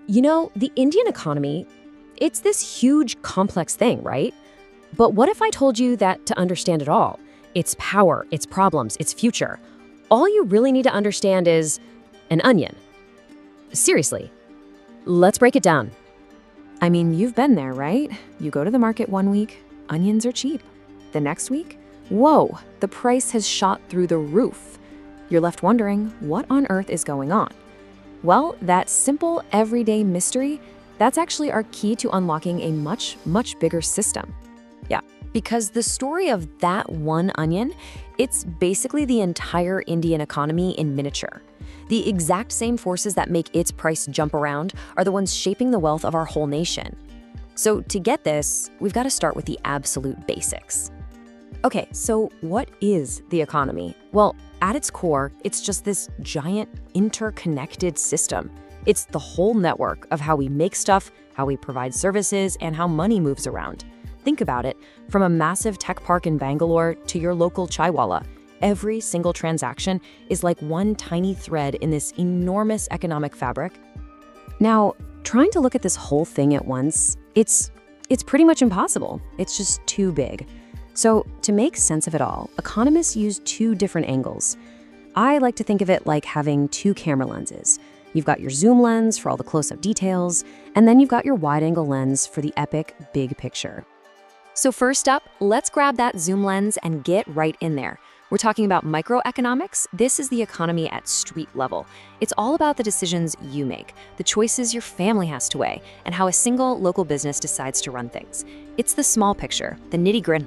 The Indian economy, it's this huge, complex thing, right? But what if I told you that to understand it all, its power, its problems, its future, all you really need to understand is an onion? Seriously, let's break it down. I mean, you've been there, right? You go to the market one week, onions are cheap. The next week, whoa, the price has shot through the roof. You're left wondering, what on earth is going on? Well, that simple, everyday mystery, that's actually our key to unlocking a much, much bigger system. Yeah, because the story of that one onion, it's basically the entire Indian economy in miniature. The exact same forces that make its price jump around are the ones shaping the wealth of our whole nation. So to get this, we've got to start with the absolute basics. Okay, so what is the economy? Well, at its core, it's just this giant interconnected system. It's the whole network of how we make stuff, how we provide services, and how money moves around. Think about it, from a massive tech park in Bangalore to your local chaiwala. Every single transaction is like one tiny thread in this enormous economic fabric. Now, trying to look at this whole thing at once, it's pretty much impossible. It's just too big. So to make sense of it all, economists use two different angles. I like to think of it like having two camera lenses. You've got your zoom lens for all the close-up details, and then you've got your wide-angle lens for the epic big picture. So first up, let's grab that zoom lens and get right in there. We're talking about microeconomics. This is the economy at street level. It's all about the decisions you make, the choices your family has to weigh, and how a single local business decides to run things. It's the small picture, the nitty-gritty.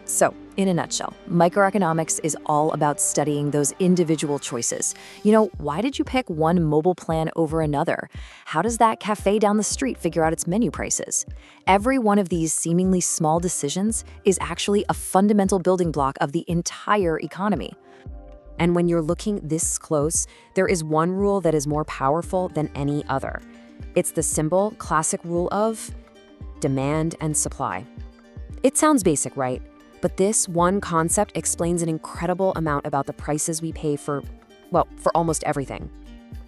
So, in a nutshell, microeconomics is all about studying those individual choices. Why did you pick one mobile plan over another? How does that cafe down the street figure out its menu prices? Every one of these seemingly small decisions is actually a fundamental building block of the entire economy. And when you're looking this close, there is one rule that is more powerful than any other. It's the simple, classic rule of demand and supply. It sounds basic, right? But this one concept explains an incredible amount about the prices we pay for almost everything.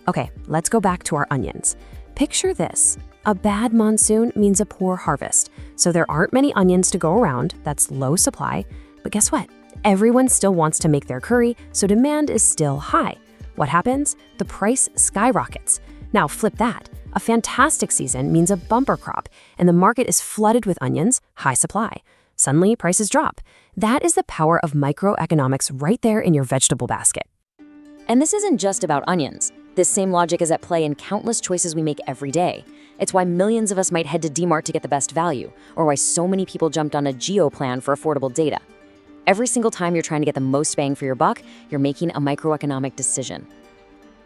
Okay, let's go back to our onions. Picture this. A bad monsoon means a poor harvest. So there aren't many onions to go around, that's low supply. But guess what? Everyone still wants to make their curry, so demand is still high. What happens? The price skyrockets. Now flip that. A fantastic season means a bumper crop, and the market is flooded with onions, high supply. Suddenly, prices drop. That is the power of microeconomics right there in your vegetable basket. And this isn't just about onions. This same logic is at play in countless choices we make every day. It's why millions of us might head to Dmart to get the best value, or why so many people jumped on a geo plan for affordable data. Every single time you're trying to get the most bang for your buck, you're making a microeconomic decision.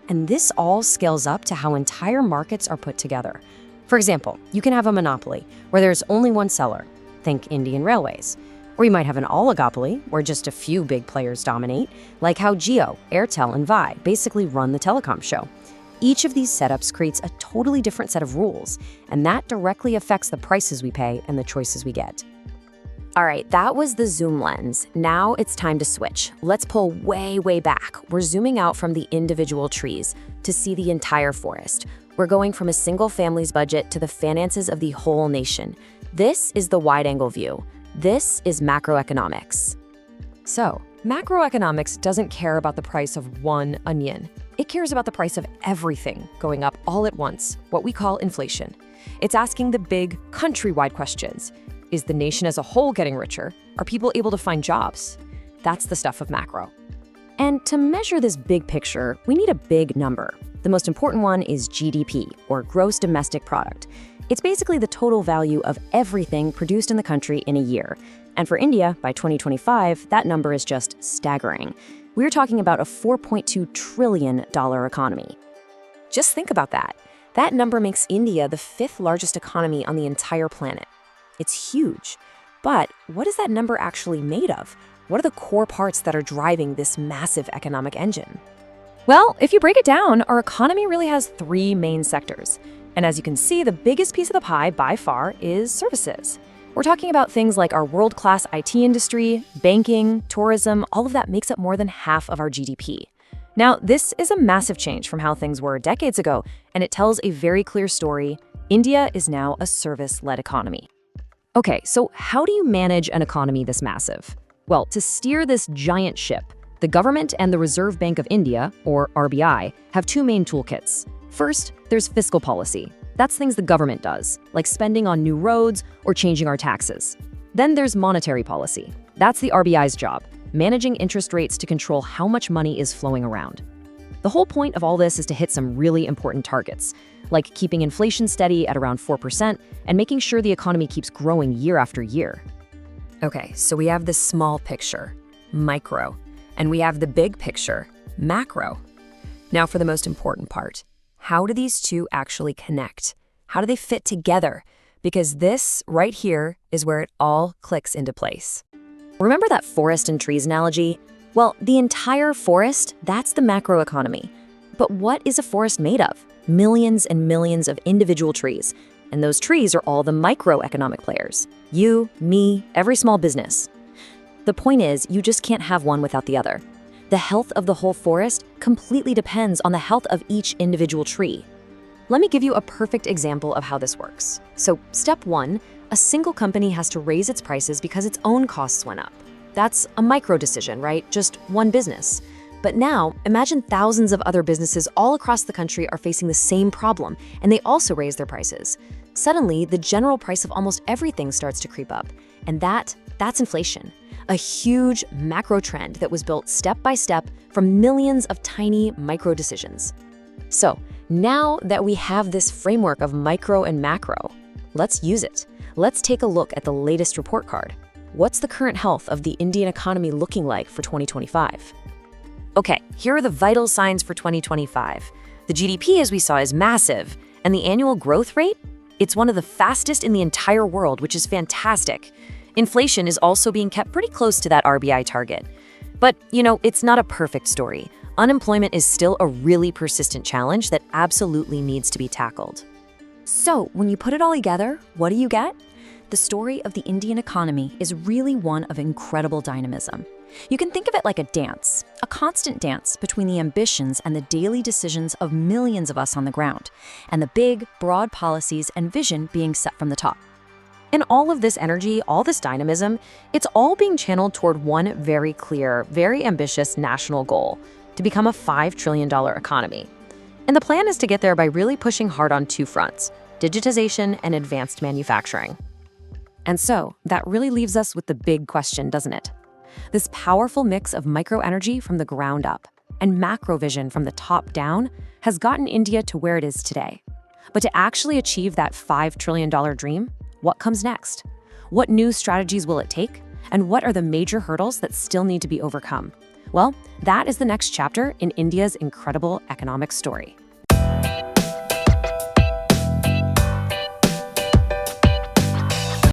And this all scales up to how entire markets are put together. For example, you can have a monopoly where there's only one seller. Think Indian Railways. Or you might have an oligopoly, where just a few big players dominate, like how Jio, Airtel, and Vi basically run the telecom show. Each of these setups creates a totally different set of rules, and that directly affects the prices we pay and the choices we get. All right, that was the zoom lens. Now it's time to switch. Let's pull way, way back. We're zooming out from the individual trees to see the entire forest. We're going from a single family's budget to the finances of the whole nation. This is the wide-angle view. This is macroeconomics. So, macroeconomics doesn't care about the price of one onion. It cares about the price of everything going up all at once, what we call inflation. It's asking the big, countrywide questions. Is the nation as a whole getting richer? Are people able to find jobs? That's the stuff of macro. And to measure this big picture, we need a big number. The most important one is GDP, or gross domestic product. It's basically the total value of everything produced in the country in a year. And for India, by 2025, that number is just staggering. We're talking about a $4.2 trillion economy. Just think about that. That number makes India the fifth largest economy on the entire planet. It's huge. But what is that number actually made of? What are the core parts that are driving this massive economic engine? Well, if you break it down, our economy really has three main sectors. And as you can see, the biggest piece of the pie by far is services. We're talking about things like our world-class IT industry, banking, tourism, all of that makes up more than half of our GDP. Now, this is a massive change from how things were decades ago, and it tells a very clear story. India is now a service-led economy. Okay, so how do you manage an economy this massive? Well, to steer this giant ship, the government and the Reserve Bank of India, or RBI, have two main toolkits. First, there's fiscal policy. That's things the government does, like spending on new roads or changing our taxes. Then there's monetary policy. That's the RBI's job, managing interest rates to control how much money is flowing around. The whole point of all this is to hit some really important targets, like keeping inflation steady at around 4% and making sure the economy keeps growing year after year. Okay, so we have this small picture, micro, and we have the big picture, macro. Now for the most important part, how do these two actually connect? How do they fit together? Because this right here is where it all clicks into place. Remember that forest and trees analogy? Well, the entire forest, that's the macroeconomy. But what is a forest made of? Millions and millions of individual trees. And those trees are all the microeconomic players. You, me, every small business. The point is, you just can't have one without the other. The health of the whole forest completely depends on the health of each individual tree. Let me give you a perfect example of how this works. So, step one, a single company has to raise its prices because its own costs went up. That's a micro decision, right? Just one business. But now, imagine thousands of other businesses all across the country are facing the same problem, and they also raise their prices. Suddenly, the general price of almost everything starts to creep up. And that's inflation. A huge macro trend that was built step by step from millions of tiny micro decisions. So, now that we have this framework of micro and macro, let's use it. Let's take a look at the latest report card. What's the current health of the Indian economy looking like for 2025? Okay, here are the vital signs for 2025. The GDP, as we saw, is massive, and the annual growth rate? It's one of the fastest in the entire world, which is fantastic. Inflation is also being kept pretty close to that RBI target. But, it's not a perfect story. Unemployment is still a really persistent challenge that absolutely needs to be tackled. So, when you put it all together, what do you get? The story of the Indian economy is really one of incredible dynamism. You can think of it like a dance, a constant dance between the ambitions and the daily decisions of millions of us on the ground, and the big, broad policies and vision being set from the top. And all of this energy, all this dynamism, it's all being channeled toward one very clear, very ambitious national goal: to become a $5 trillion economy. And the plan is to get there by really pushing hard on two fronts: digitization and advanced manufacturing. And so, that really leaves us with the big question, doesn't it? This powerful mix of microenergy from the ground up and macro vision from the top down has gotten India to where it is today. But to actually achieve that $5 trillion dream, what comes next? What new strategies will it take? And what are the major hurdles that still need to be overcome? Well, that is the next chapter in India's incredible economic story.